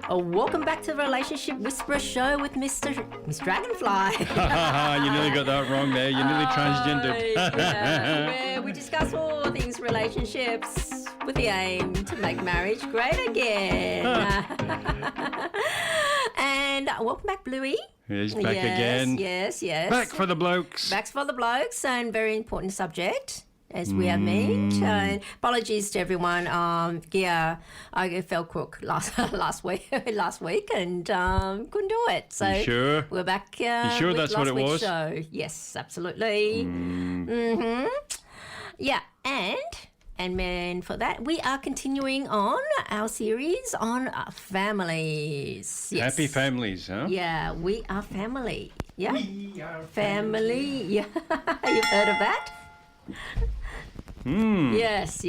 Welcome back to the Relationship Whisperer Show with Miss Dragonfly. You nearly got that wrong there. You nearly transgendered. Yeah, where we discuss all things relationships with the aim to make marriage great again. And welcome back, Bluey. He's back again. Yes. Back for the blokes. Back for the blokes, and very important subject. As we have met, apologies to everyone. I fell crook last week, and couldn't do it. So you sure? We're back. You sure with that's last what it week's was? Show. Yes, absolutely. Yeah, and then for that, we are continuing on our series on families. Yes. Happy families, huh? Yeah, we are family. Yeah, We are family. Yeah, you've heard of that? Yes,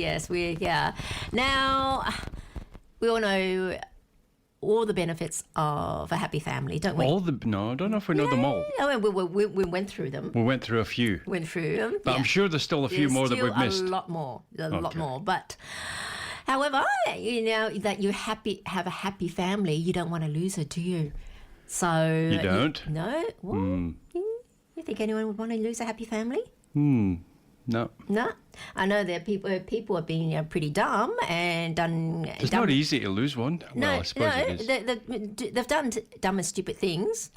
Now, we all know all the benefits of a happy family, don't we? No, I don't know if we know them all. I mean, we went through them. We went through a few. But I'm sure there's still a few more that we've missed. A lot more. But, however, you know that you have a happy family, you don't want to lose it, do you? So You don't? No. What? You think anyone would want to lose a happy family? No. No, I know that people have been pretty dumb and done. It's not easy to lose one. Well, I suppose it is. They've done dumb and stupid things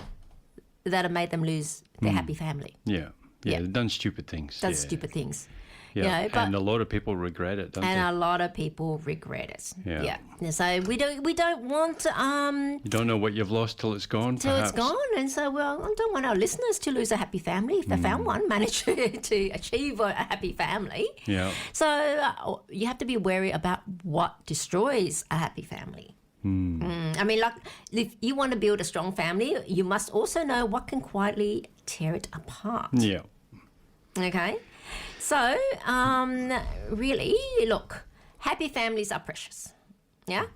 that have made them lose their happy family. Yeah, they've done stupid things. Stupid things. Yeah, You know, and a lot of people regret it, don't and they? a lot of people regret it. Yeah. So we don't want You don't know what you've lost till it's gone, perhaps. it's gone, and so I don't want our listeners to lose a happy family if they found one, manage to achieve a happy family. Yeah. So you have to be wary about what destroys a happy family. I mean, like, if you want to build a strong family, you must also know what can quietly tear it apart. Yeah. Okay? So, really, look, happy families are precious. Yeah?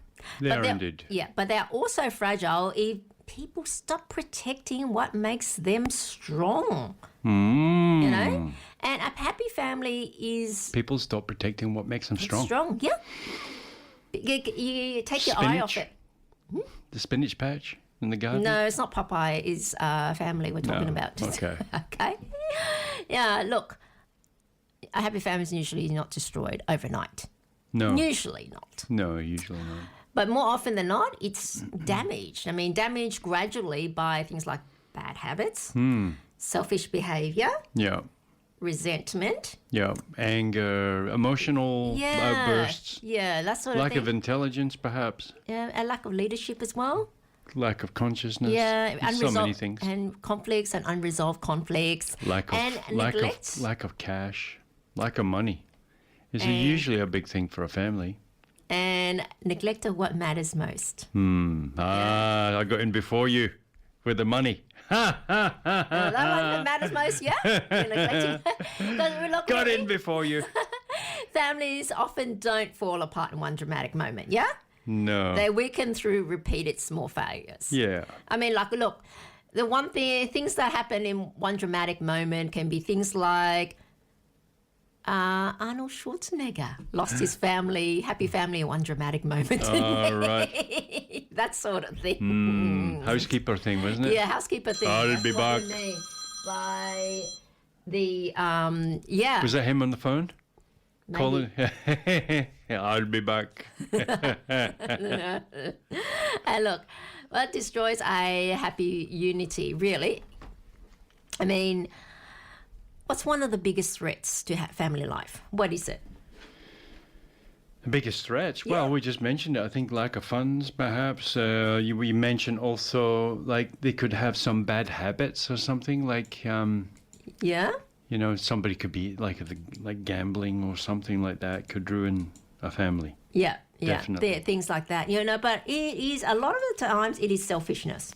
They But are they're- indeed. Yeah, but they're also fragile if people stop protecting what makes them strong. You know? And a happy family is People stop protecting what makes them strong. strong. Yeah. You take your eye off it. The spinach patch in the garden? No, it's not Popeye. It's family we're talking No, about. okay. Okay. Yeah, look, a happy family is usually not destroyed overnight. No. Usually not. No, usually not. But more often than not, it's damaged. I mean, damaged gradually by things like bad habits, selfish behavior, Yeah. resentment. Yeah. Anger, emotional outbursts, Yeah, that sort of lack thing. of intelligence, perhaps, A lack of leadership as well. lack of consciousness. Yeah, so many things. And conflicts and unresolved conflicts. Lack of neglect. lack of cash, lack of money is usually a big thing for a family. And neglect of what matters most. I got in before you with the money. That one that matters most, yeah? You're neglecting. Look, Got in before you. families often don't fall apart in one dramatic moment, yeah? No. They weaken through repeated small failures. Yeah. I mean, like, look, things that happen in one dramatic moment can be things like Arnold Schwarzenegger lost his happy family in one dramatic moment. Right. That sort of thing. Housekeeper thing, wasn't it? Yeah, housekeeper thing. I'll That's be what back. we mean by the, Was that him on the phone? maybe. Calling? Yeah, I'll be back. And look, what destroys a happy unity, really? I mean, what's one of the biggest threats to family life? What is it? The biggest threat? Well, we just mentioned it. I think lack of funds, perhaps. We mentioned also, like, they could have some bad habits or something, like, Yeah? you know, somebody could be like gambling or something like that could ruin a family. Yeah. Definitely. There are things like that, you know, but it is, a lot of the times, it is selfishness.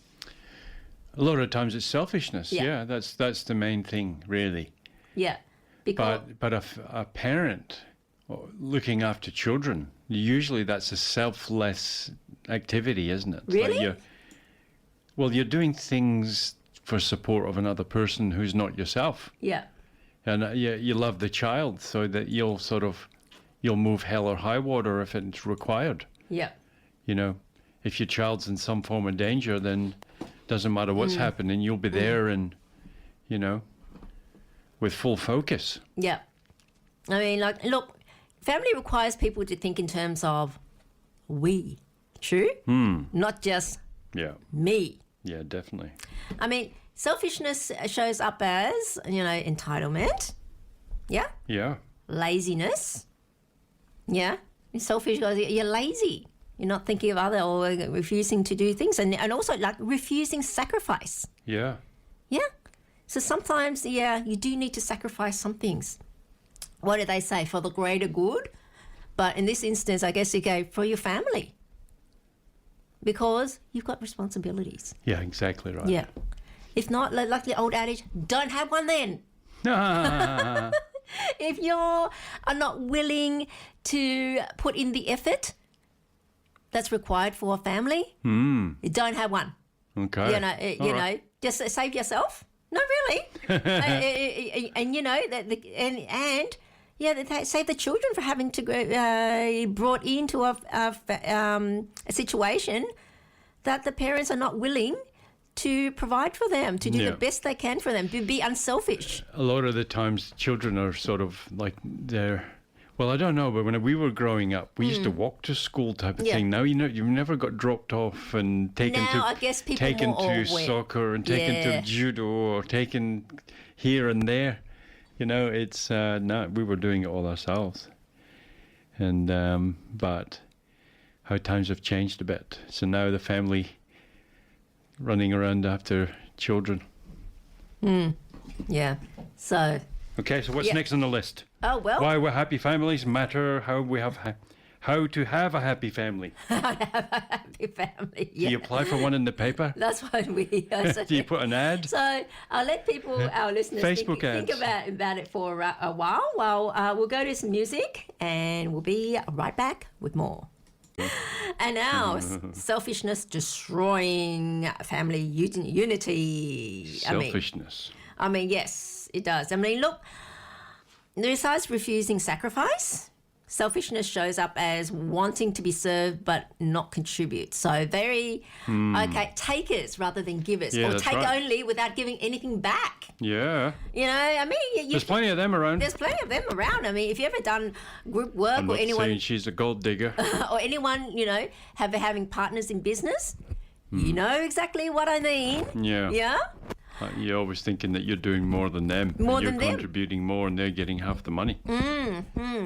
A lot of times it's selfishness. Yeah. Yeah, that's the main thing, really. Yeah. Because, But a parent looking after children, usually that's a selfless activity, isn't it? It's like Really? you're doing things for support of another person who's not yourself. yeah. And you love the child so that you'll move hell or high water if it's required, Yeah. you know. if your child's in some form of danger, then doesn't matter what's happening, you'll be there and, you know, with full focus. Yeah. I mean, like, look, family requires people to think in terms of we. True? Not just Yeah. me. Yeah, definitely. I mean, selfishness shows up as, you know, entitlement. Yeah. Yeah. Laziness. Yeah. Selfish because you're lazy. You're not thinking of other or refusing to do things. And also like refusing sacrifice. Yeah. Yeah. So sometimes, yeah, you do need to sacrifice some things. What do they say? For the greater good. But in this instance, I guess you go for your family. Because you've got responsibilities. Yeah, exactly right. Yeah. If not, like the old adage, don't have one then. If you are not willing to put in the effort that's required for a family, you don't have one. Okay. You know, just save yourself. Not really. And you know and yeah, they save the children for having to go brought into a situation that the parents are not willing to provide for them, to do the best they can for them, to be unselfish. A lot of the times children are sort of like well, I don't know, but when we were growing up, we used to walk to school type of thing. Now, you know, you've never got dropped off and taken now, I guess people taken more to aware. soccer and taken to judo or taken here and there. You know, it's no, we were doing it all ourselves. And but how times have changed a bit. So now the family running around after children. Yeah. So. Okay, so what's next on the list? Oh well. Why we're happy families matter. How we have how to have a happy family. Happy family. Yeah. Do you apply for one in the paper? That's what we. Do you put an ad? So I'll let people, our listeners, Facebook think about it for a while. Well, we'll go to some music and we'll be right back with more. And now, selfishness destroying family unity. Selfishness. I mean, yes, it does. I mean, look, besides refusing sacrifice, selfishness shows up as wanting to be served but not contribute. So very, takers rather than givers. Yeah, or that's take right. only without giving anything back. Yeah. You know, I mean... There's plenty of them around. There's plenty of them around. I mean, if you ever done group work I'm or not anyone... saying she's a gold digger. or anyone, you know, having partners in business, you know exactly what I mean. Yeah. Yeah? You're always thinking that you're doing more than them. More you're than them. contributing more and they're getting half the money.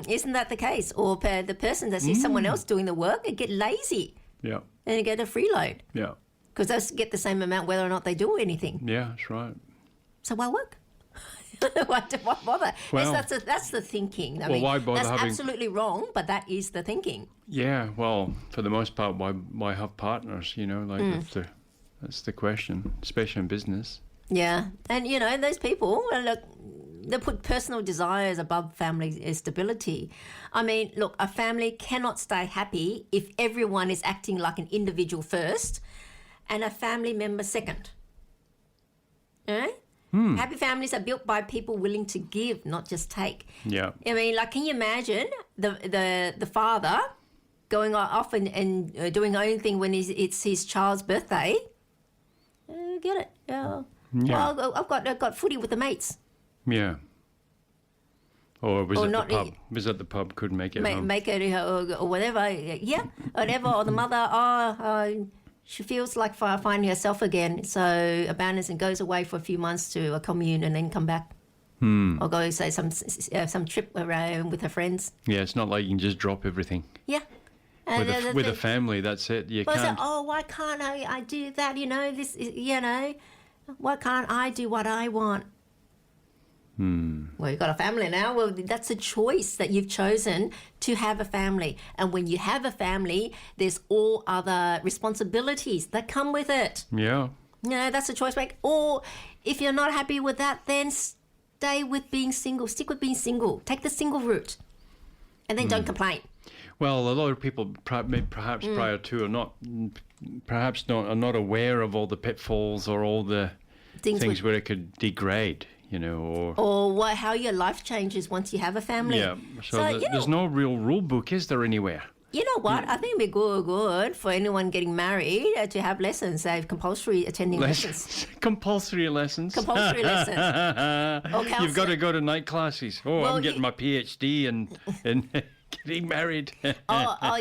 Isn't that the case? Or the person that sees someone else doing the work and get lazy Yeah. and get a freeload Yeah. because they get the same amount whether or not they do anything. Yeah, that's right. So why work? why bother? Well- That's the thinking. I Well, mean, why bother that's having- absolutely wrong, but that is the thinking. Yeah, well, for the most part, why have partners, you know? Like, that's the question, especially in business. Yeah, and you know those people, look, they put personal desires above family stability. I mean, look, a family cannot stay happy if everyone is acting like an individual first and a family member second. Right? Happy families are built by people willing to give, not just take. Yeah. I mean, like, can you imagine the father going off and doing his own thing when it's his child's birthday? Get it? Yeah. Yeah. Well, I've got footy with the mates. Yeah. Or was Or at not- the pub. Was at the pub, couldn't make it home. Make it or whatever. Yeah, whatever. Or the mother, she feels like finding herself again, so abandons and goes away for a few months to a commune and then come back. Or go say some trip around with her friends. Yeah, it's not like you can just drop everything. Yeah. With a family, that's it. You Well, can't. so, why can't I do that? You know, why can't I do what I want? Well, you've got a family now. Well, that's a choice that you've chosen to have a family. And when you have a family, there's all other responsibilities that come with it. Yeah. You know, that's a choice. Or if you're not happy with that, then stay with being single. Stick with being single. Take the single route. And then don't complain. Well, a lot of people perhaps prior to are not aware of all the pitfalls or all the things where it could degrade, you know, or how your life changes once you have a family. Yeah. So there's no real rule book, is there, anywhere? You know what? I think it'd be good for anyone getting married to have lessons. They have compulsory attending lessons. Compulsory lessons. Compulsory lessons. Or You've got to go to night classes. Oh, Well, I'm getting my PhD and getting married.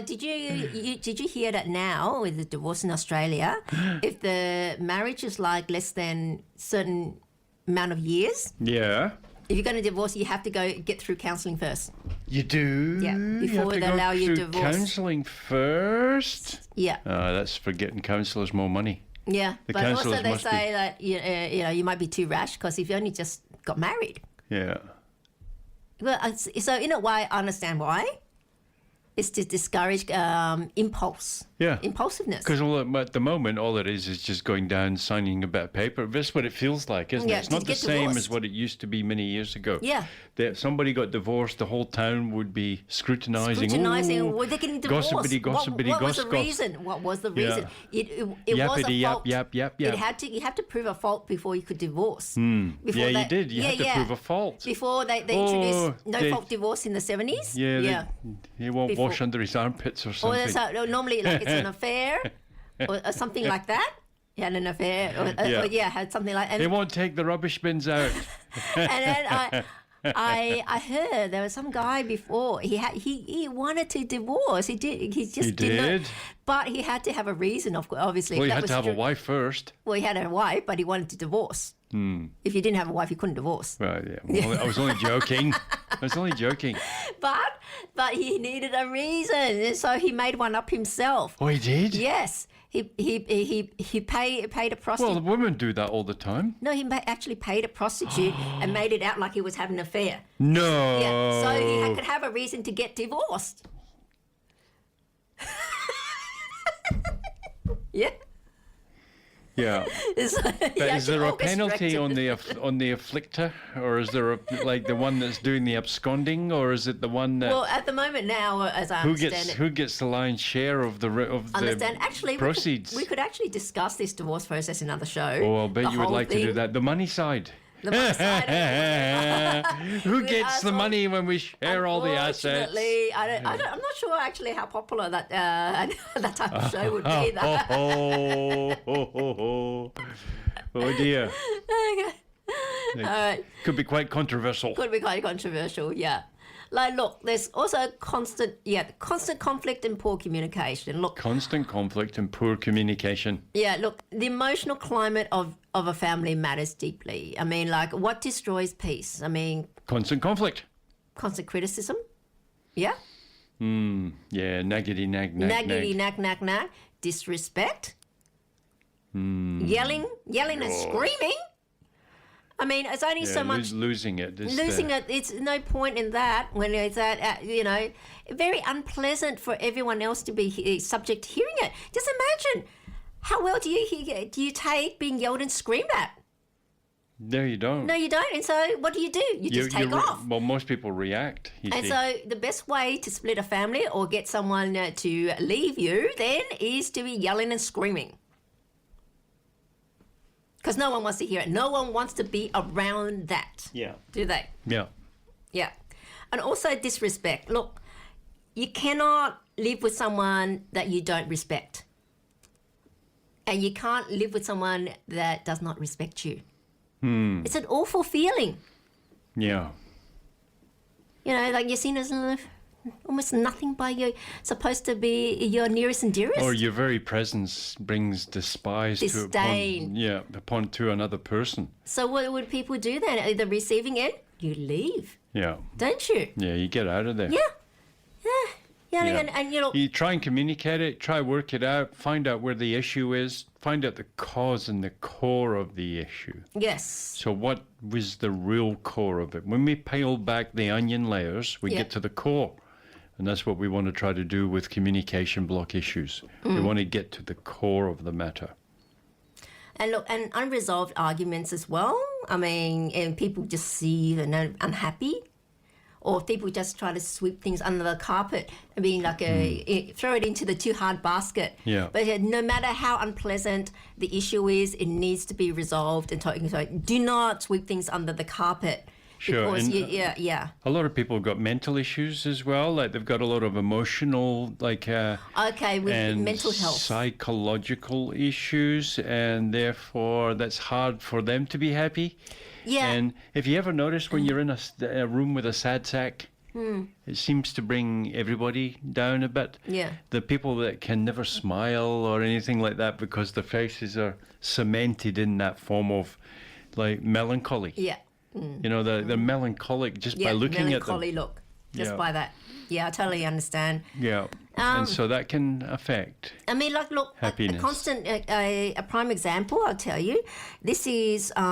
Did you hear that now with the divorce in Australia? If the marriage is like less than certain amount of years, Yeah. if you're going to divorce, you have to go get through counselling first. You do? Yeah, You before have to they go allow you through divorce. counselling first? Yeah. That's for getting counsellors more money. Yeah, The but also counsellors they must say that you might be too rash because if you only just got married. Yeah. Well, so in a way, I understand why. It's to discourage impulse. Yeah. Impulsiveness. Because at the moment, all it is just going down, signing a bit of paper. That's what it feels like, isn't Yeah, it? It's to not the get same divorced. as what it used to be many years ago. Yeah. That if somebody got divorced, the whole town would be scrutinising. Scrutinising, were they getting divorced? Gossipity, what was the gossip. reason? What was the reason? It was a Yappity, yap, fault. yap, yap, You yap. had to prove a fault before you could divorce. Before Yeah, you did. You had to prove a fault. Before they introduced no-fault divorce in the 70s. Yeah. He won't wash under his armpits or Or something. that's normally like it's an affair or something like that. He had an affair or had something like They won't take the rubbish bins out. and then I heard there was some guy before he wanted to divorce. He did. He just did not. But he had to have a reason. Obviously, Well, he that had was to have a true. wife first. Well, he had a wife, but he wanted to divorce. If you didn't have a wife, you couldn't divorce. Right, yeah. Well, I was only joking. I was only joking. But he needed a reason, and so he made one up himself. Oh, he did? Yes, he paid a prostitute. Well, the women do that all the time. No, he actually paid a prostitute and made it out like he was having an affair. No. Yeah, so he could have a reason to get divorced. Yeah. Yeah. But is there a penalty on the afflictor, or is there like the one that's doing the absconding, or is it the one that Well, at the moment now, as I understand who gets the lion's share of the actually proceeds? we could actually discuss this divorce process in another show. Oh, I'll bet The you would whole like to do thing. that. The money side. The money side. Who With gets us the all- money when we share all the assets? Unfortunately, I'm not sure actually how popular that that type of show would be. Oh dear. Alright. Could be quite controversial. Could be quite controversial, yeah. Like, look, there's also constant conflict and poor communication. Look, Constant conflict and poor communication. yeah, look, the emotional climate of a family matters deeply. I mean, like, what destroys peace? I mean, Constant conflict. constant criticism, yeah, Yeah, naggity nag nag naggity, nag. nag, disrespect, yelling and screaming. I mean, it's only so much. Losing it. is Losing the- it, it's no point in that when it's that, very unpleasant for everyone else to be subject to hearing it. Just imagine, how well do you take being yelled and screamed at? No, you don't. No, you don't. And so what do? You just take off. Well, most people react. You And see. so the best way to split a family or get someone to leave you then is to be yelling and screaming. Because no one wants to hear it. No one wants to be around that. Yeah. Do they? Yeah. Yeah. And also disrespect. Look, you cannot live with someone that you don't respect. And you can't live with someone that does not respect you. It's an awful feeling. Yeah. Like you're seen as almost nothing by your supposed to be your nearest and dearest. Or your very presence brings despise Disdain. upon to another person. So what would people do then? At the receiving end, you leave, Yeah. don't you? Yeah, you get out of there. Yeah. Yeah. And You try and communicate it, try work it out, find out where the issue is, find out the cause and the core of the issue. yes. So what was the real core of it? When we peel back the onion layers, we Yeah. get to the core. And that's what we want to try to do with communication block issues. We want to get to the core of the matter. And look, and unresolved arguments as well. I mean, and people just see they're unhappy, or people just try to sweep things under the carpet and being like throw it into the too hard basket. Yeah. But no matter how unpleasant the issue is, it needs to be resolved. And so do not sweep things under the carpet. Sure. Because And yeah. a lot of people have got mental issues as well. Like they've got a lot of emotional, Okay, with and mental health. psychological issues, and therefore that's hard for them to be happy. Yeah. And if you ever notice when you're in a room with a sad sack, it seems to bring everybody down a bit. Yeah. The people that can never smile or anything like that because their faces are cemented in that form of like melancholy. Yeah. You know, they're melancholic just by looking at them. Melancholy look. Just Yeah. by that. Yeah, I totally understand. Yeah. And so that can affect. I mean, like, look, Happiness. a constant, a prime example, I'll tell you. This is what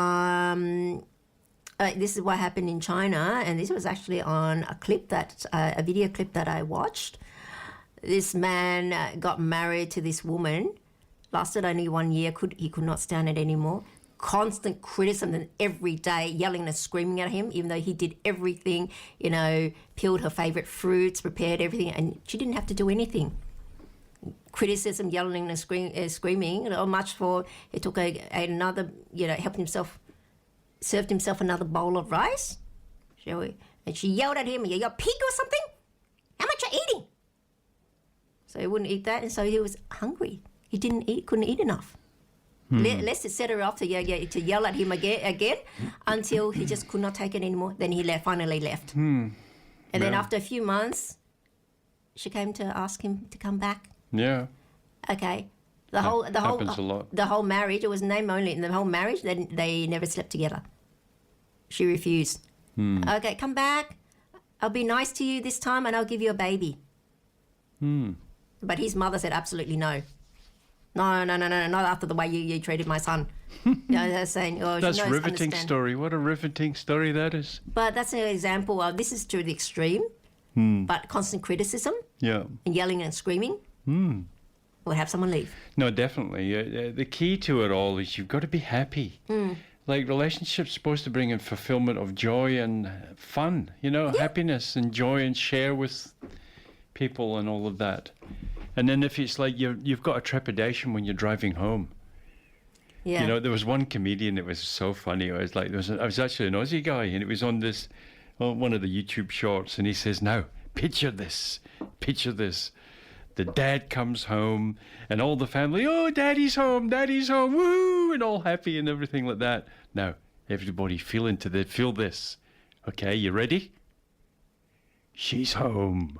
happened in China, and this was actually on a video clip that I watched. This man got married to this woman, lasted only 1 year, he could not stand it anymore. Constant criticism and every day yelling and screaming at him, even though he did everything, peeled her favorite fruits, prepared everything, and she didn't have to do anything. Criticism, yelling and screaming, not much for, he took another, helped himself, served himself another bowl of rice. And she yelled at him, "You're a pig or something? How much are you eating?" So he wouldn't eat that, and so he was hungry. He couldn't eat enough. Let's set her off to yell at him again until he just could not take it anymore. Then he finally left. And then after a few months, she came to ask him to come back. Yeah. Okay. Happens a lot. The whole marriage, it was name only. In the whole marriage, they never slept together. She refused. Okay, come back. I'll be nice to you this time and I'll give you a baby. But his mother said absolutely no. No, not after the way you treated my son. They're saying, That's she knows, riveting understand. story. What a riveting story that is. But that's an example of, this is to the extreme, but constant criticism Yeah. and yelling and screaming will have someone leave. No, definitely. The key to it all is you've got to be happy. Like relationships supposed to bring in fulfillment of joy and fun, happiness and joy and share with people and all of that. And then if it's like you've got a trepidation when you're driving home. Yeah. There was one comedian that was so funny. I was like, I was actually an Aussie guy, and it was on one of the YouTube shorts, and he says, "Now, picture this. The dad comes home, and all the family, oh, daddy's home, woo, and all happy and everything like that. Now, everybody feel this. Okay, you ready? She's home."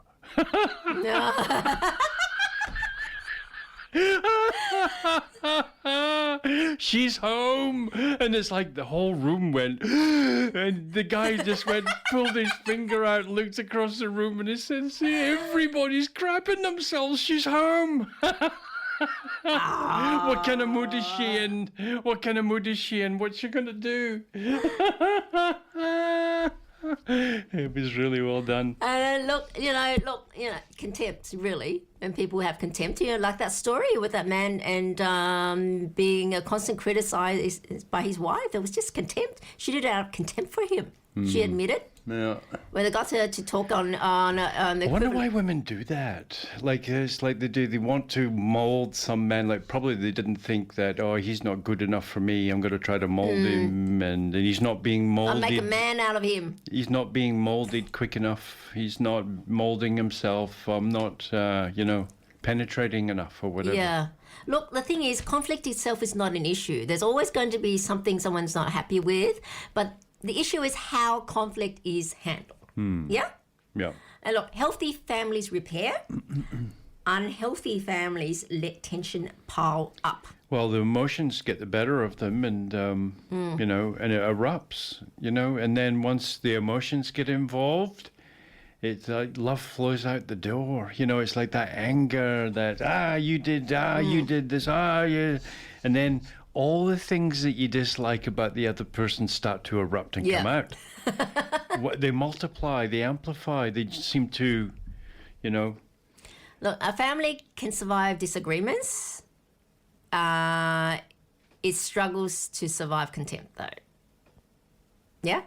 She's home, and it's like the whole room went, and the guy just pulled his finger out, looked across the room, and he said, "See, everybody's crapping themselves. She's home." What kind of mood is she in? What's she gonna do? It was really well done. And look, contempt, really. And people have contempt, like that story with that man and being a constant criticized by his wife. There was just contempt. She did it out of contempt for him. She admitted. Yeah. When they got to talk on the I wonder why women do that. Like it's like they want to mold some man. Like probably they didn't think that, oh, he's not good enough for me. I'm going to try to mold him, and he's not being molded. I'll make a man out of him. He's not being molded quick enough. He's not molding himself. I'm not, penetrating enough or whatever. Yeah. Look, the thing is, conflict itself is not an issue. There's always going to be something someone's not happy with, but the issue is how conflict is handled. Yeah? Yeah. And look, healthy families repair. Unhealthy families let tension pile up. Well, the emotions get the better of them, and and it erupts. And then once the emotions get involved, it's like love flows out the door. It's like that anger that you did this, yeah, and then all the things that you dislike about the other person start to erupt and come out. They multiply, they amplify, they seem to, Look, a family can survive disagreements. It struggles to survive contempt, though. Yeah?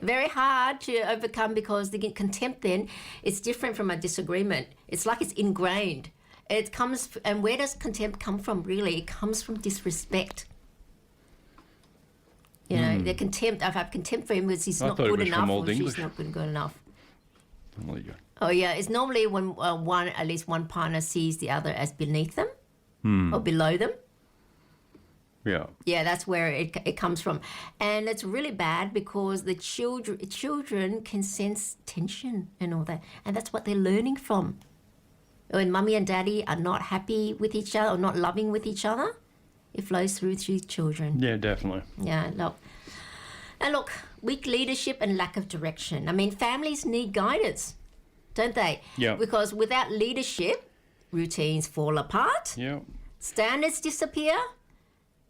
Very hard to overcome because the contempt then, it's different from a disagreement. It's like it's ingrained. It comes, and where does contempt come from, really? It comes from disrespect. You know, the contempt. I have contempt for him because he's I not thought it good was from enough, Old or English. she's not good enough. Well, there you go. Oh yeah, it's normally when at least one partner sees the other as beneath them or below them. Yeah. Yeah, that's where it comes from, and it's really bad because the children can sense tension and all that, and that's what they're learning from. When mummy and daddy are not happy with each other or not loving with each other, it flows through to children. Yeah, definitely. Yeah, look, weak leadership and lack of direction. I mean, families need guidance, don't they? Yeah. Because without leadership, routines fall apart, Yeah. standards disappear,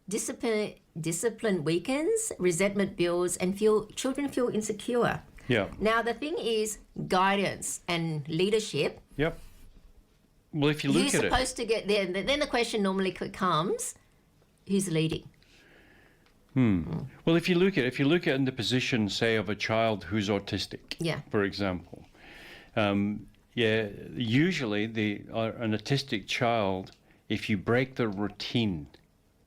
discipline weakens, resentment builds, and children feel insecure. Yeah. Now, the thing is, guidance and leadership, Yep. Well, if you look who's at it, supposed to get there? Then the question normally comes, who's leading? well, if you look at in the position, say, of a child who's autistic, Yeah. for example, usually an autistic child, if you break the routine,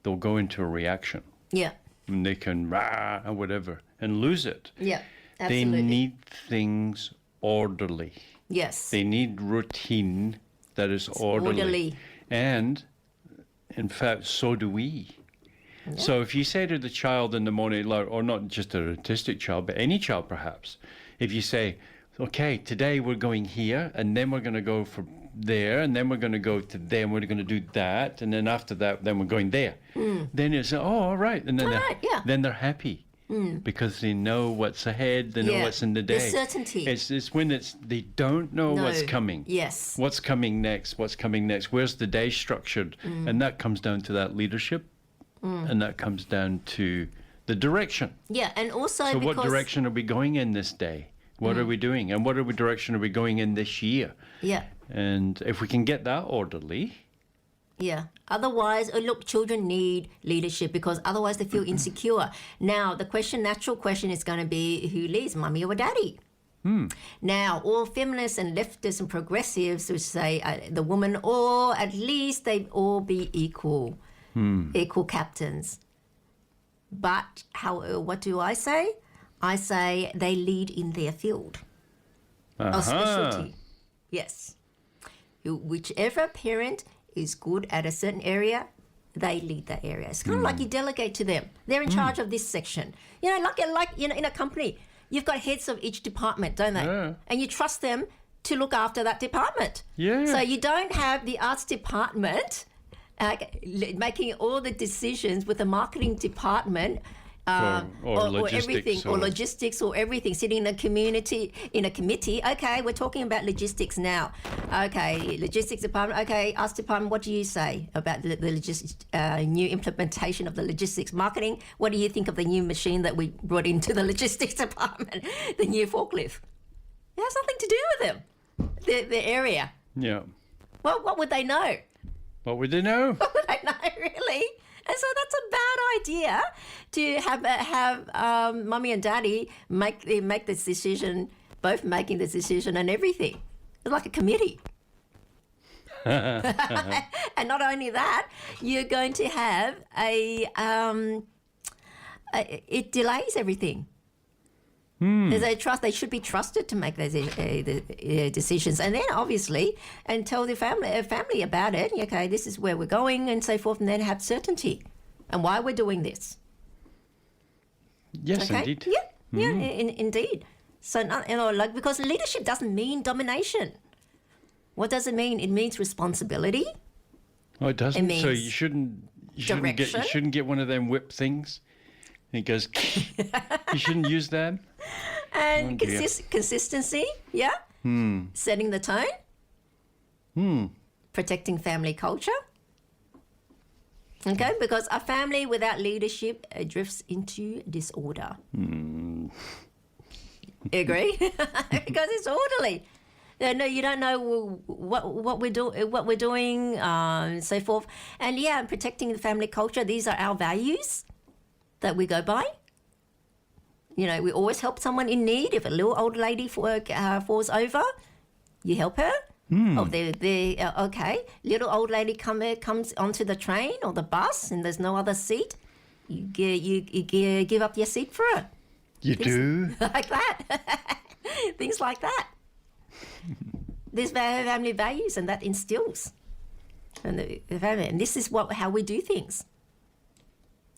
they'll go into a reaction, Yeah, and they can rah or whatever and lose it. yeah, absolutely. They need things orderly. Yes. They need routine that is orderly. And in fact, so do we. Yeah. So if you say to the child in the morning, or not just an autistic child, but any child perhaps, if you say, okay, today we're going here, and then we're going to go for there, and then we're going to go to there, and we're going to do that, and then after that, then we're going there. Then it's, all right. And then, then they're happy. Because they know what's ahead, they know what's in the day. There's certainty. It's when they don't know what's coming. Yes. What's coming next? Where's the day structured? And that comes down to that leadership, and that comes down to the direction. Yeah, and also So because... what direction are we going in this day? What are we doing? And what direction are we going in this year? Yeah. And if we can get that orderly... Yeah. Otherwise, look, children need leadership because otherwise they feel insecure. Now, the natural question is going to be who leads, mummy or daddy? Now, all feminists and leftists and progressives would say the woman, or at least they all be equal captains. But what do I say? I say they lead in their field of specialty. Yes. Whichever parent is good at a certain area, they lead that area. It's kind of like you delegate to them. They're in charge of this section. You know, like in a company, you've got heads of each department, don't they? Yeah. And you trust them to look after that department. Yeah. So you don't have the arts department making all the decisions with the marketing department. Or everything, or logistics, or everything. Sitting in a committee. Okay, we're talking about logistics now. Okay, logistics department. Okay, arts department. What do you say about the new implementation of the logistics? Marketing. What do you think of the new machine that we brought into the logistics department? The new forklift. It has nothing to do with them. The area. Yeah. Well, what would they know? What would they know? What would they know, really? And so that's a bad idea to have mummy and daddy make this decision, both making this decision and everything. It's like a committee. And not only that, you're going to have it delays everything. They should be trusted to make those decisions, and then obviously, and tell the family about it. Okay, this is where we're going, and so forth, and then have certainty and why we're doing this. Yes, Okay? indeed. Yeah, indeed. So because leadership doesn't mean domination. What does it mean? It means responsibility. Oh, it doesn't. It So means you shouldn't get one of them whip things. And it goes. You shouldn't use them. And consistency, yeah. Setting the tone. Protecting family culture. Okay, because a family without leadership drifts into disorder. Agree? Because it's orderly. No, you don't know what we're doing, and so forth. And protecting the family culture. These are our values that we go by. You know, we always help someone in need. If a little old lady falls over, you help her. Oh, okay. Little old lady comes onto the train or the bus and there's no other seat. you give up your seat for it. You do? Like that. Things like that. There's family values, and that instills. And the family, and this is how we do things.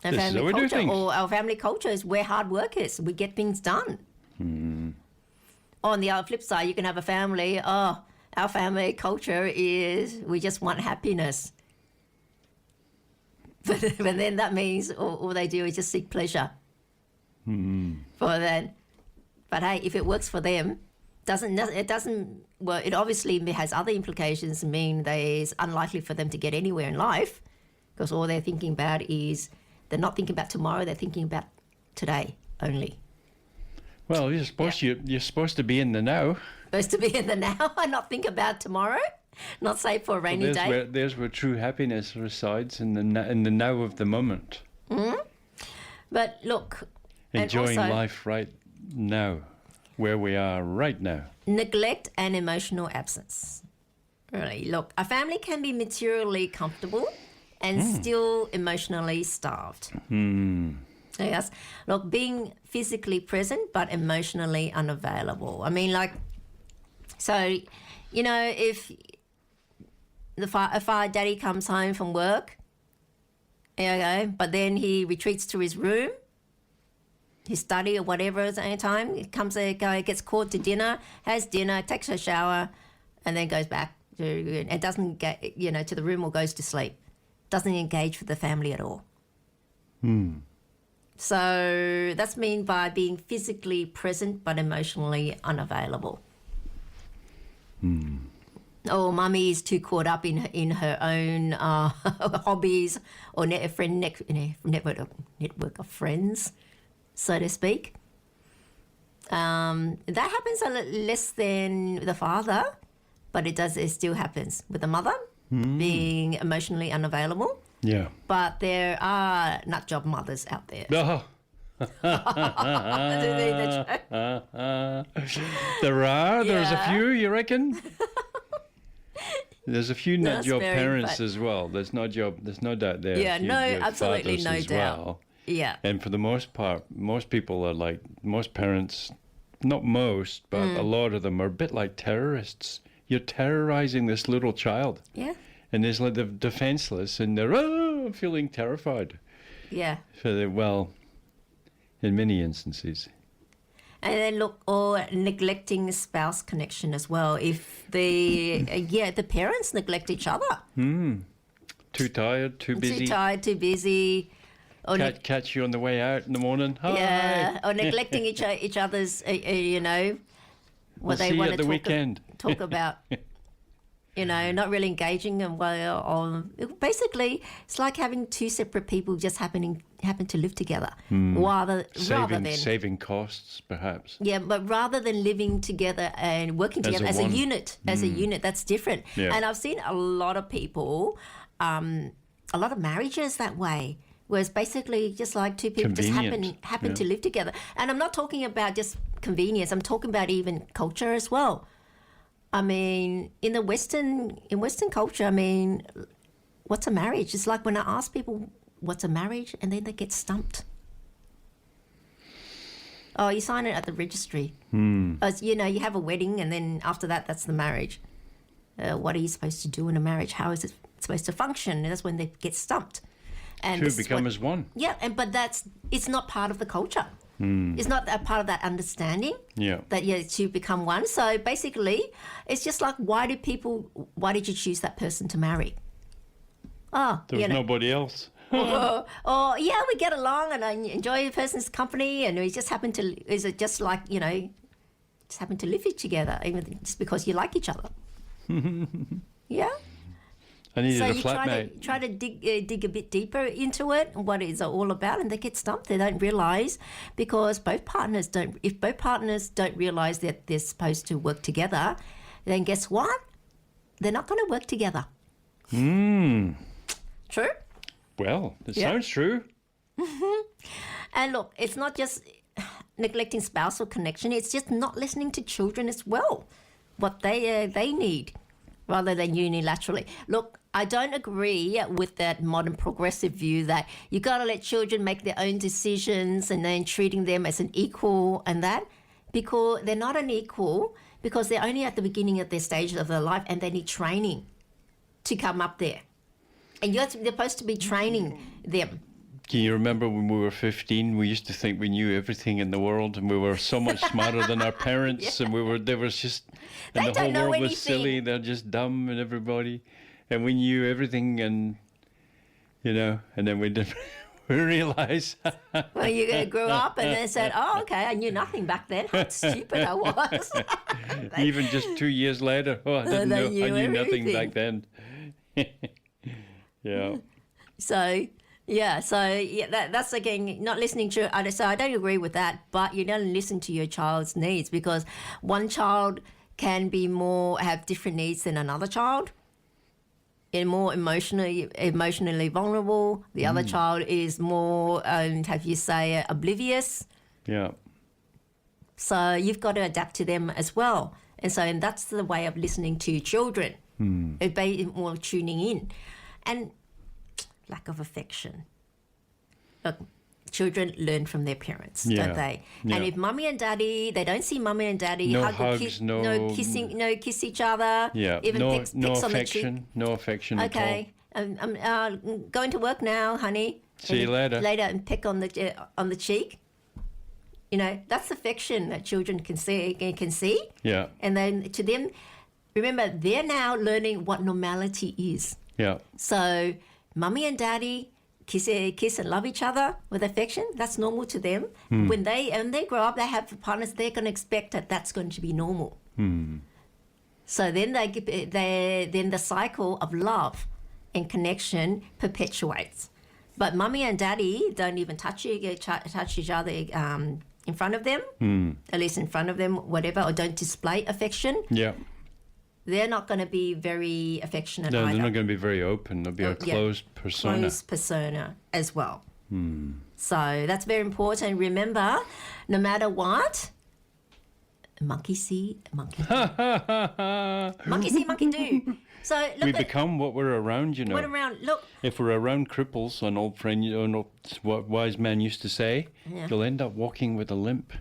Our This is family how we do culture, things. or our family culture is we're hard workers. We get things done. On the other flip side, you can have a family. Oh, our family culture is we just want happiness. But then that means all they do is just seek pleasure. For then, but hey, if it works for them, it obviously has other implications. Mean it's unlikely for them to get anywhere in life, because all they're thinking about is they're not thinking about tomorrow. They're thinking about today only. Well, you're supposed to be in the now. Supposed to be in the now and not think about tomorrow, not save for a rainy day. There's where true happiness resides, in the now of the moment. But look, Enjoying and also, life right now, where we are right now. neglect and emotional absence. Really, look, a family can be materially comfortable and still emotionally starved. Yes, look, being physically present but emotionally unavailable. I mean, like, so, if daddy comes home from work, but then he retreats to his room, his study or whatever at the time, he gets called to dinner, has dinner, takes a shower, and then goes back and doesn't get, to the room or goes to sleep. Doesn't engage with the family at all. So that's mean by being physically present but emotionally unavailable. Or mummy is too caught up in her own hobbies or network of friends, so to speak. That happens a lot less than the father, but it still happens with the mother being emotionally unavailable. Yeah. But there are nut job mothers out there. Oh. There's a few, you reckon? There's a few nut job parents as well. There's no doubt there. Yeah, no, absolutely no doubt. Well. Yeah. And for the most part, most people are like, most parents, not most, but a lot of them are a bit like terrorists. You're terrorizing this little child. Yeah. And they're like defenseless, and they're feeling terrified. Yeah. So in many instances. And then look, or neglecting spouse connection as well. If the parents neglect each other. Too tired, too busy. Too tired, too busy. Or Catch you on the way out in the morning. Hi. Yeah, or neglecting each other's, what they want to talk about. Not really engaging and basically it's like having two separate people just happen to live together, rather than saving costs, perhaps. Yeah, but rather than living together and working together as a unit, that's different. Yeah. And I've seen a lot of people, a lot of marriages that way, where it's basically just like two people just happen to live together. And I'm not talking about just convenience. I'm talking about even culture as well. I mean, in Western culture, I mean, what's a marriage? It's like when I ask people, what's a marriage? And then they get stumped. Oh, you sign it at the registry. You have a wedding and then after that, that's the marriage. What are you supposed to do in a marriage? How is it supposed to function? And that's when they get stumped. And Two become as one. Yeah, but it's not part of the culture. It's not a part of that understanding that to become one. So basically, it's just like, why did you choose that person to marry? Oh, there was nobody else. or we get along and I enjoy the person's company, and we just happen to just happen to live together, even just because you like each other. Yeah. I needed a flatmate. So you try to dig a bit deeper into it and what it's all about, and they get stumped. They don't realise, because if both partners don't realise that they're supposed to work together, then guess what? They're not going to work together. True? Well, it sounds true. And look, it's not just neglecting spousal connection. It's just not listening to children as well, what they need, rather than unilaterally. Look, I don't agree with that modern progressive view that you got to let children make their own decisions and then treating them as an equal and that, because they're not an equal, because they're only at the beginning of their stage of their life and they need training to come up there. And they're supposed to be training them. Can you remember when we were 15, we used to think we knew everything in the world and we were so much smarter than our parents and there was just, and the whole world was silly, they're just dumb and everybody. And we knew everything and, and then we didn't realize. Well, you grew up and then said, oh, okay, I knew nothing back then. How stupid I was. Even just 2 years later, I didn't know, I knew nothing back then. Yeah. So that's again not listening to. So I don't agree with that. But you don't listen to your child's needs, because one child can be have different needs than another child. And more emotionally vulnerable. The other child is more, oblivious. Yeah. So you've got to adapt to them as well. And that's the way of listening to children. More tuning in. And lack of affection. Look, children learn from their parents, don't they? Yeah. And if mummy and daddy, they don't see mummy and daddy, no hug hugs, no kissing, no kiss each other. Yeah. Even no picks affection. On the cheek. No affection at all. Okay. I'm going to work now, honey. See you later. Later, and peck on the cheek. That's affection that children can see. Yeah. And then to them, remember, they're now learning what normality is. Yeah. So mummy and daddy kiss and love each other with affection. That's normal to them. When they grow up, they have partners. They're going to expect that that's going to be normal. So then then the cycle of love and connection perpetuates. But mummy and daddy don't even touch each other in front of them. At least in front of them, whatever, or don't display affection. Yeah. They're not going to be very affectionate No, either. they're not going to be very open. They'll be a closed persona. Closed persona as well. So that's very important. Remember, no matter what, monkey see, monkey do. Monkey see, monkey do. So we become what we're around, What around? Look. If we're around cripples, an old friend, what wise man used to say, you'll end up walking with a limp.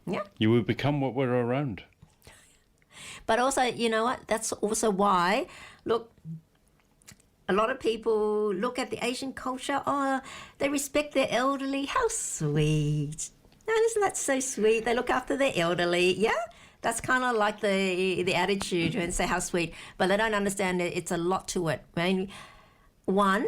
Yeah. You will become what we're around. But also, you know what? That's also why, look, a lot of people look at the Asian culture. Oh, they respect their elderly. How sweet. No, isn't that so sweet? They look after their elderly. Yeah? That's kind of like the attitude and say how sweet. But they don't understand that it's a lot to it. I mean, one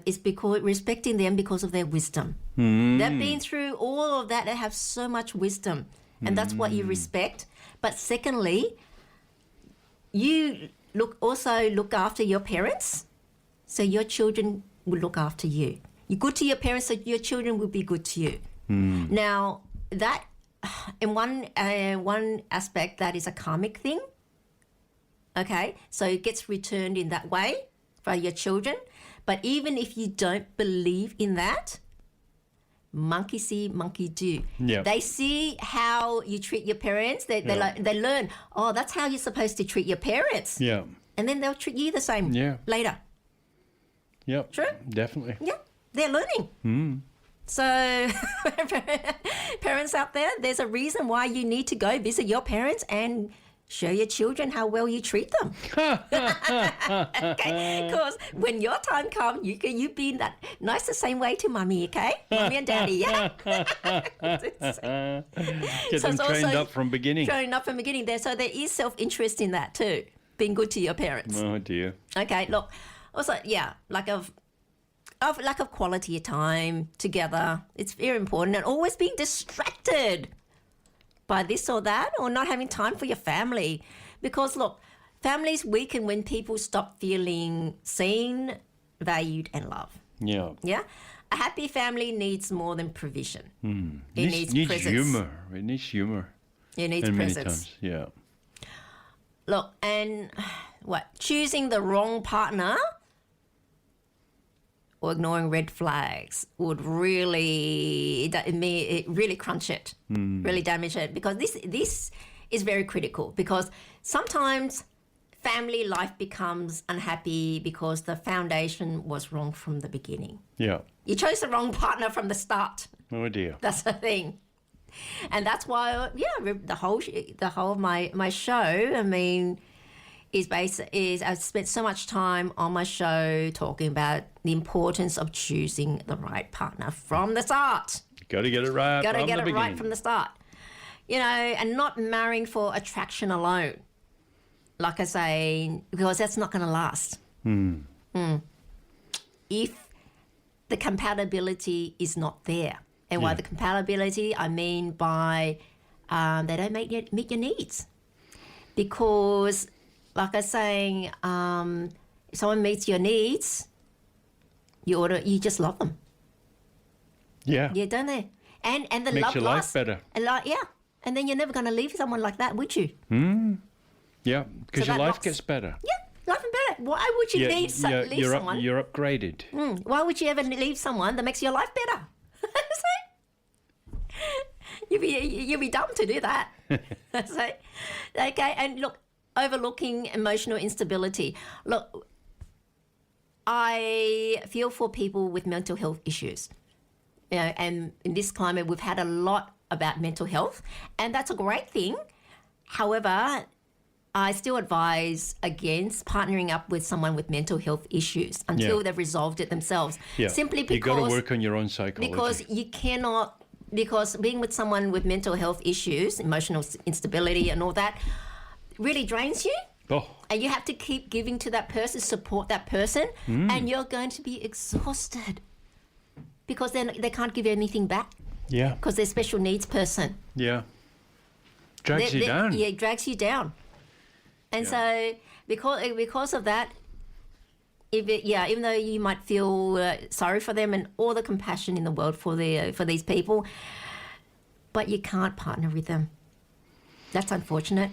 is because respecting them because of their wisdom. They've been through all of that. They have so much wisdom. And that's what you respect. But secondly, you also look after your parents, so your children will look after you. You're good to your parents, so your children will be good to you. Now, that in one aspect, that is a karmic thing. Okay, so it gets returned in that way by your children. But even if you don't believe in that, monkey see, monkey do. Yep. They see how you treat your parents. They learn, oh, that's how you're supposed to treat your parents. Yeah. And then they'll treat you the same later. Yep. True? Definitely. Yeah, they're learning. So parents out there, there's a reason why you need to go visit your parents and show your children how well you treat them. Okay? Because when your time comes, you be that nice the same way to mummy, okay? Mummy and daddy, yeah? Get them trained up from beginning. Trained up from beginning there. So there is self-interest in that too, being good to your parents. Oh, dear. Okay, look. Also, lack of quality of time together. It's very important. And always being distracted by this or that, or not having time for your family. Because look, families weaken when people stop feeling seen, valued and loved. Yeah. Yeah? A happy family needs more than provision. It needs presence. Humor. It needs humor. It needs presence. Many times, yeah. Look, and choosing the wrong partner or ignoring red flags would really crunch it, really damage it. Because this is very critical, because sometimes family life becomes unhappy because the foundation was wrong from the beginning. Yeah. You chose the wrong partner from the start. Oh dear. That's the thing. And that's why, the whole of my show, I mean, is I've spent so much time on my show talking about the importance of choosing the right partner from the start. Got to get it right. Got to from get the it beginning. right from the start. You know, and not marrying for attraction alone. Like I say, because that's not going to last. If the compatibility is not there. And by the compatibility, I mean by they don't meet your needs. Because, like I was saying, if someone meets your needs, you just love them. Yeah. Yeah, don't they? And the Makes love your lasts. life better. And then you're never going to leave someone like that, would you? Yeah, because So your that life locks- gets better. Yeah, life is better. Why would you leave someone? You're upgraded. Why would you ever leave someone that makes your life better? You'd be dumb to do that. So, okay, and look, overlooking emotional instability. Look, I feel for people with mental health issues. You know, and in this climate, we've had a lot about mental health, and that's a great thing. However, I still advise against partnering up with someone with mental health issues until they've resolved it themselves. Yeah. Simply because you got to work on your own psychology. because you cannot, because being with someone with mental health issues, emotional instability and all that really drains you. Oh, And you have to keep giving to that person, support that person, and you're going to be exhausted because then they can't give you anything back yeah, because they're a special needs person. yeah. Drags you down. Yeah, it drags you down. And so because of that, even though you might feel sorry for them and all the compassion in the world for these people, but you can't partner with them. That's unfortunate.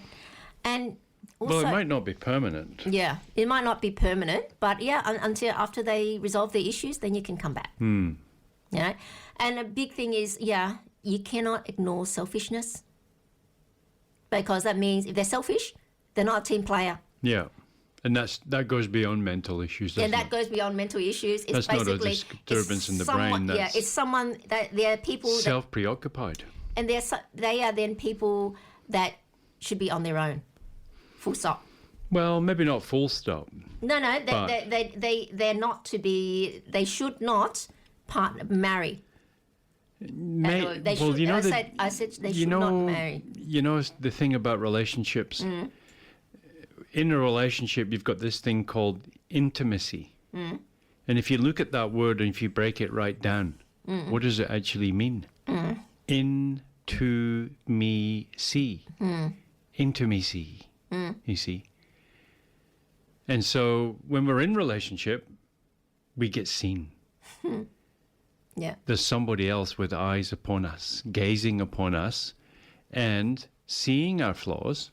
And also, Well, it might not be permanent. yeah, it might not be permanent, but until after they resolve the issues, then you can come back. You know, and a big thing is, you cannot ignore selfishness because that means if they're selfish, they're not a team player. Yeah. And that goes beyond mental issues, doesn't And that it? goes beyond mental issues. It's That's not a basically disturbance in the someone, brain. Yeah, That's it's someone that they're people that, self-preoccupied. and they are then people that should be on their own. Full stop. Well, maybe not full stop. No, But- they're not to be. They should not marry. They should. I said they should not marry. You know the thing about relationships. In a relationship, you've got this thing called intimacy. And if you look at that word and if you break it right down, what does it actually mean? Intimacy. Intimacy. You see. And so when we're in relationship, we get seen. Yeah. There's somebody else with eyes upon us, gazing upon us, and seeing our flaws,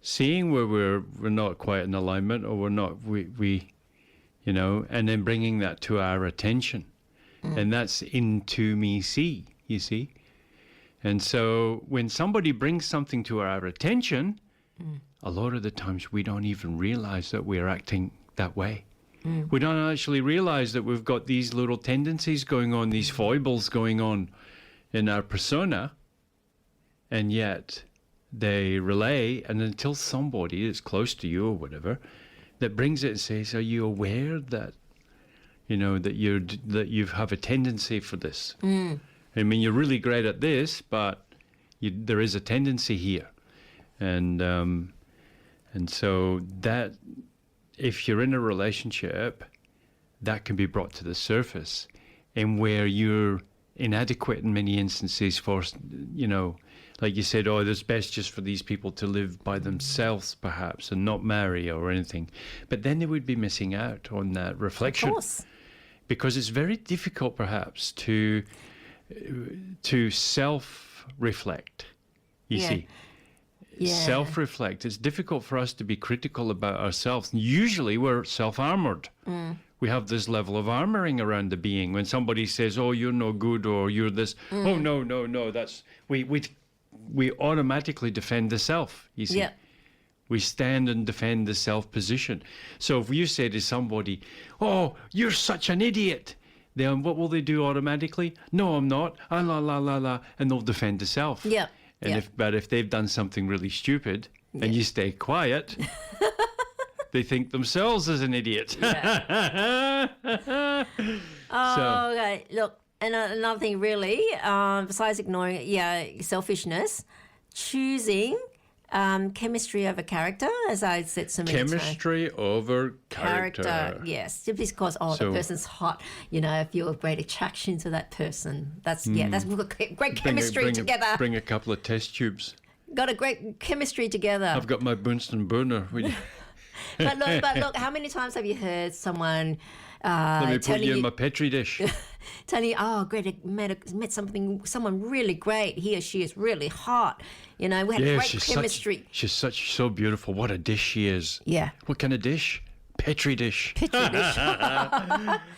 seeing where we're not quite in alignment, or we and then bringing that to our attention. And that's intimacy, you see. And so when somebody brings something to our attention, a lot of the times we don't even realize that we're acting that way. We don't actually realize that we've got these little tendencies going on, these foibles going on in our persona, and yet they relay, and until somebody that's close to you or whatever that brings it and says, are you aware that that you have a tendency for this? I mean, you're really great at this, but there is a tendency here. And so that if you're in a relationship, that can be brought to the surface, and where you're inadequate in many instances for, like you said, it's best just for these people to live by themselves perhaps and not marry or anything. But then they would be missing out on that reflection. Of course. Because it's very difficult perhaps to self-reflect, you see. Yeah. Self-reflect. It's difficult for us to be critical about ourselves. Usually we're self-armored. We have this level of armoring around the being. When somebody says, oh, you're no good, or you're this, oh, no, that's, we automatically defend the self, you see. Yeah. We stand and defend the self position. So if you say to somebody, "Oh, you're such an idiot," then what will they do automatically? "No, I'm not. Ah, la la la la," and they'll defend the self. Yeah. And if they've done something really stupid and you stay quiet, they think themselves as an idiot. Oh, okay. Look, and another thing really, besides ignoring, selfishness, choosing chemistry over character, as I said so many times. Chemistry over character. Yes, just because the person's hot, I feel a great attraction to that person. That's we've got great chemistry together. Bring a couple of test tubes. Got a great chemistry together. I've got my Bunsen burner. But look, how many times have you heard someone Let me put you in my Petri dish. telling you, "Oh, great, I met someone really great. He or she is really hot. We had great chemistry." She's so beautiful. What a dish she is. Yeah. What kind of dish? Petri dish. Petri dish.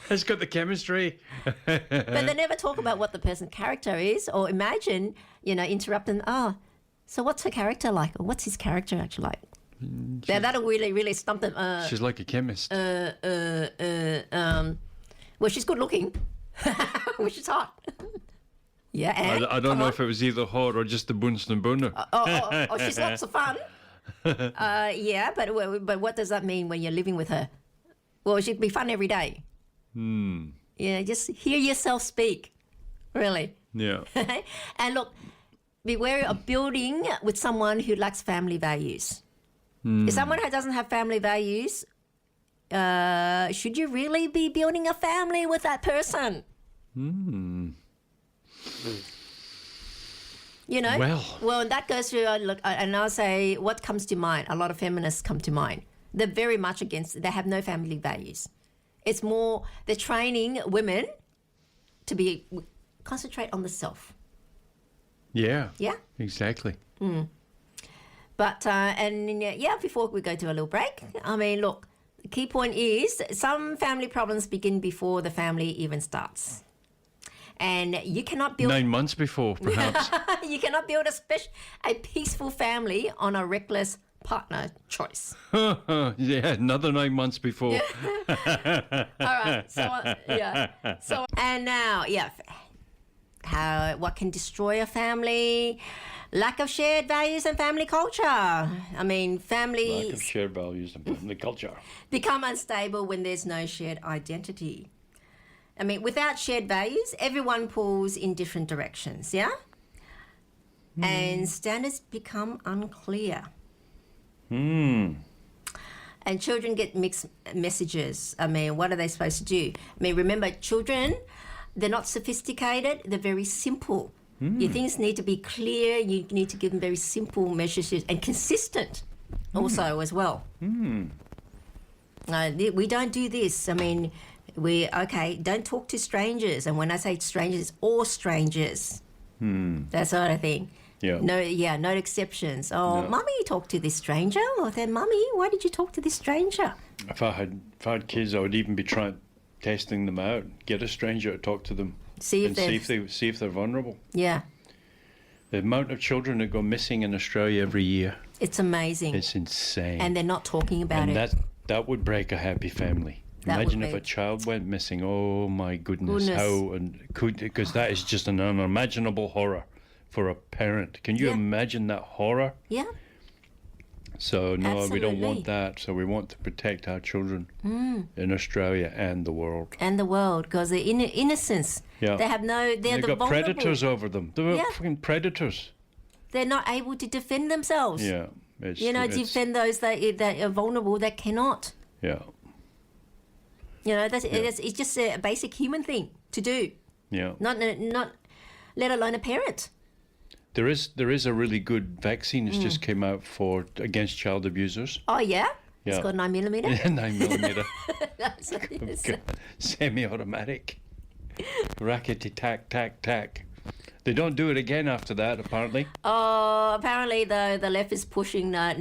It's got the chemistry. But they never talk about what the person's character is, or imagine, interrupt them. "Oh, so what's her character like? Or what's his character actually like?" That'll really, really stump them. She's like a chemist. Well, she's good looking. Well, she's hot. Yeah, and I don't know if it was either hot or just the Bunsen burner. She's lots of fun. But what does that mean when you're living with her? Well, she'd be fun every day. Yeah, just hear yourself speak. Really. Yeah. And look, be wary of building with someone who lacks family values. If someone who doesn't have family values, should you really be building a family with that person? Well, that goes through, and I'll say, what comes to mind? A lot of feminists come to mind. They're very much against, they have no family values. It's more, they're training women to concentrate on the self. Yeah. Yeah? Exactly. But, before we go to a little break, look, the key point is some family problems begin before the family even starts. And you cannot build... 9 months before, perhaps. You cannot build a peaceful family on a reckless partner choice. Yeah, another 9 months before. All right. So, and now, what can destroy a family? Lack of shared values and family culture. Families... Lack of shared values and family culture. Become unstable when there's no shared identity. Without shared values, everyone pulls in different directions, yeah? And standards become unclear. And children get mixed messages. What are they supposed to do? Remember, children, they're not sophisticated, they're very simple. Your things need to be clear. You need to give them very simple messages and consistent also as well. We don't do this. Don't talk to strangers. And when I say strangers, it's all strangers. That sort of thing. Yeah. No exceptions. Oh, Mummy, you talk to this stranger? Or then, Mummy, why did you talk to this stranger? If I had kids, I would even be testing them out. Get a stranger to talk to them. See if they're vulnerable. Yeah. The amount of children that go missing in Australia every year. It's amazing. It's insane. And they're not talking about it. And that would break a happy family. Imagine if a child went missing. Oh my goodness. Because that is just an unimaginable horror for a parent. Can you imagine that horror? Yeah. So no, Absolutely. we don't want that. So we want to protect our children in Australia and the world. And the world, because they're innocence. Yeah. They've got vulnerable. Predators over them. They're fucking predators. They're not able to defend themselves. Yeah. Defend those that are vulnerable that cannot. Yeah. It's just a basic human thing to do. Yeah. Not let alone a parent. There is a really good vaccine that's just came out against child abusers. Oh yeah? Yeah. It's got 9mm? 9mm. That's what it is. Semi-automatic. Rackety tack, tack, tack. They don't do it again after that, apparently. Oh, apparently though the left is pushing no.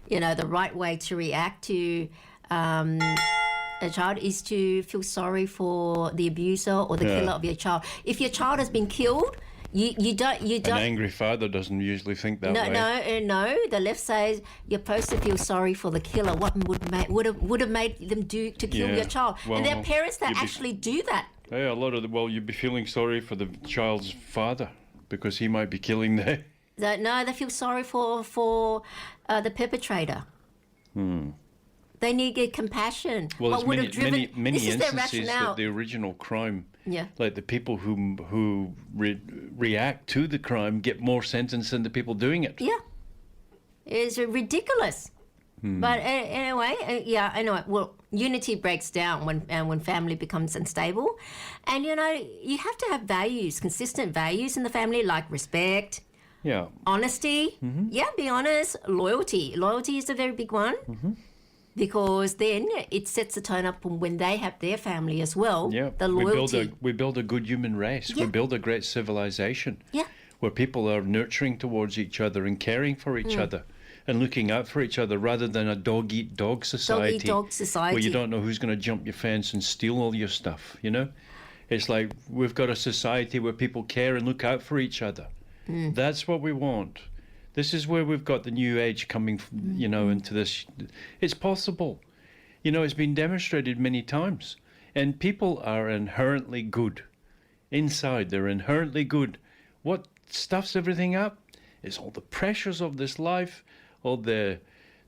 The right way to react to a child is to feel sorry for the abuser or the killer of your child. If your child has been killed, You don't. An angry father doesn't usually think that way. No. The left says you're supposed to feel sorry for the killer. What would have made them do to kill your child? Well, and there are parents that actually do that. Yeah, you'd be feeling sorry for the child's father because he might be killing them. No, they feel sorry for the perpetrator. They need compassion. Well, what would have driven? many This is their instances rationale. that the original crime, Yeah. like the people who react to the crime get more sentence than the people doing it. Yeah, it's ridiculous. But anyway, anyway. Well, unity breaks down when family becomes unstable, and you have to have values, consistent values in the family, like respect, honesty. Yeah, be honest. Loyalty. Loyalty is a very big one. Because then it sets the tone up when they have their family as well. Yeah, the loyalty. we build a good human race. Yeah. We build a great civilization. Yeah. Where people are nurturing towards each other and caring for each other and looking out for each other rather than a dog-eat-dog society. Dog-eat-dog society. Where you don't know who's going to jump your fence and steal all your stuff, It's like we've got a society where people care and look out for each other. That's what we want. This is where we've got the new age coming, into this. It's possible. It's been demonstrated many times. And people are inherently good. Inside, they're inherently good. What stuffs everything up is all the pressures of this life, all the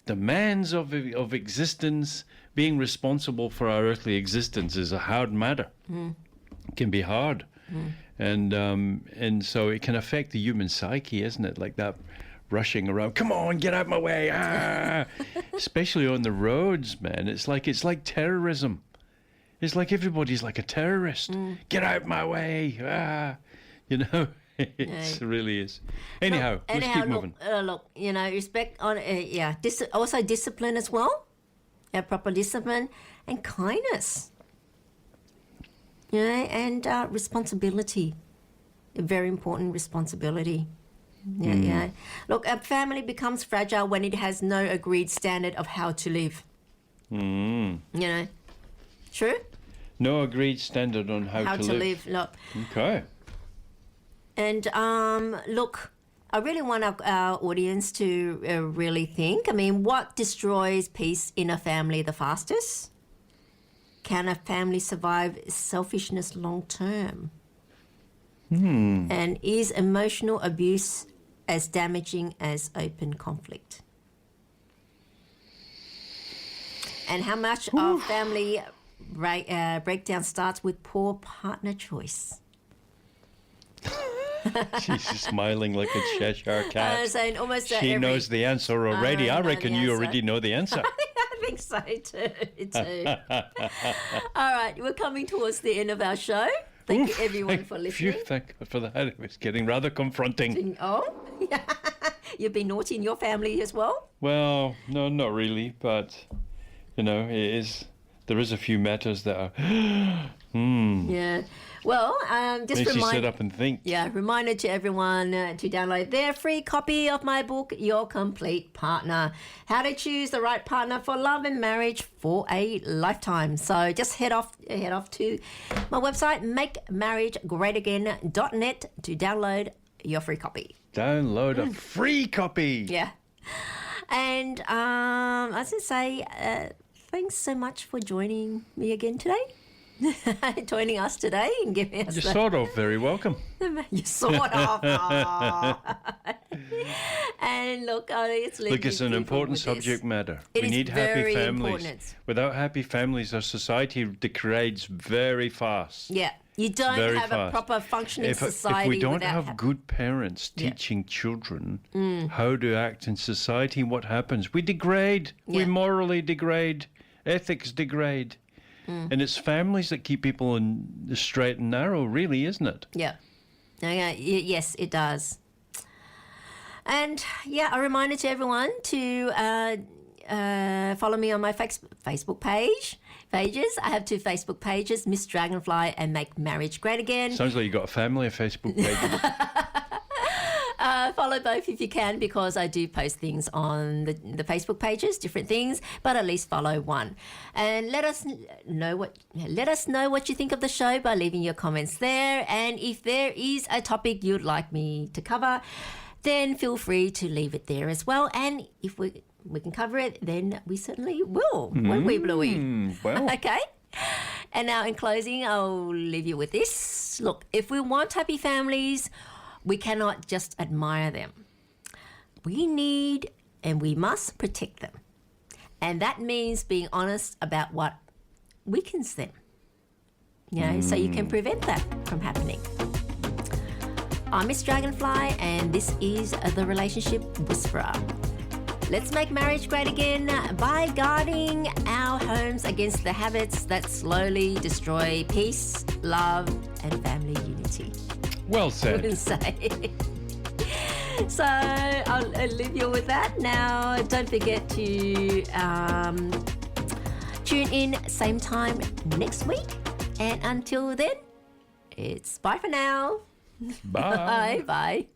demands of existence. Being responsible for our earthly existence is a hard matter. It can be hard. And so it can affect the human psyche, isn't it? Like that rushing around, come on, get out my way, especially on the roads, man. It's like terrorism. It's like everybody's like a terrorist. Get out my way, It really is. Anyhow, let's keep moving. Look, respect on, also discipline as well. Proper discipline and kindness. And responsibility. A very important responsibility. Yeah. Look, a family becomes fragile when it has no agreed standard of how to live. True? No agreed standard on how to live. Look. Okay. And look, I really want our audience to really think. I mean, what destroys peace in a family the fastest? Can a family survive selfishness long term? And is emotional abuse as damaging as open conflict? And how much of family breakdown starts with poor partner choice? She's smiling like a Cheshire cat. Saying almost she knows the answer already. I reckon you already know the answer. I think so too. All right, we're coming towards the end of our show. Thank you everyone for listening. Thank God for that. It was getting rather confronting. Oh, yeah. You've been naughty in your family as well? Well, no, not really, but it is. There is a few matters that are. Yeah. Well, just makes you sit up and think. Yeah, reminder to everyone to download their free copy of my book, Your Complete Partner: How to Choose the Right Partner for Love and Marriage for a Lifetime. So just head off to my website, makemarriagegreatagain.net, to download your free copy. Download a free copy. Yeah. And I was going to say, thanks so much for joining me again today. Joining us today and giving us You're sort of very welcome. You're sort of. And look, it's an important subject matter. We need happy families. Without happy families, our society degrades very fast. Yeah. You don't have a proper functioning society. If we don't have good parents teaching children how to act in society, what happens? We degrade. Yeah. We morally degrade. Ethics degrade. And it's families that keep people in the straight and narrow, really, isn't it? Yeah. Yes, it does. And, a reminder to everyone to follow me on my Facebook pages. I have 2 Facebook pages, Miss Dragonfly and Make Marriage Great Again. Sounds like you got a family of Facebook pages. Follow both if you can, because I do post things on the Facebook pages, different things, but at least follow one. And let us know what you think of the show by leaving your comments there. And if there is a topic you'd like me to cover, then feel free to leave it there as well. And if we can cover it, then we certainly will, won't we, Bluey? Well. Okay. And now in closing, I'll leave you with this. Look, if we want happy families, we cannot just admire them. We need and we must protect them. And that means being honest about what weakens them, so you can prevent that from happening. I'm Miss Dragonfly, and this is The Relationship Whisperer. Let's make marriage great again by guarding our homes against the habits that slowly destroy peace, love, and family unity. Well said. So I'll leave you with that. Now, don't forget to tune in same time next week. And until then, it's bye for now. Bye. Bye.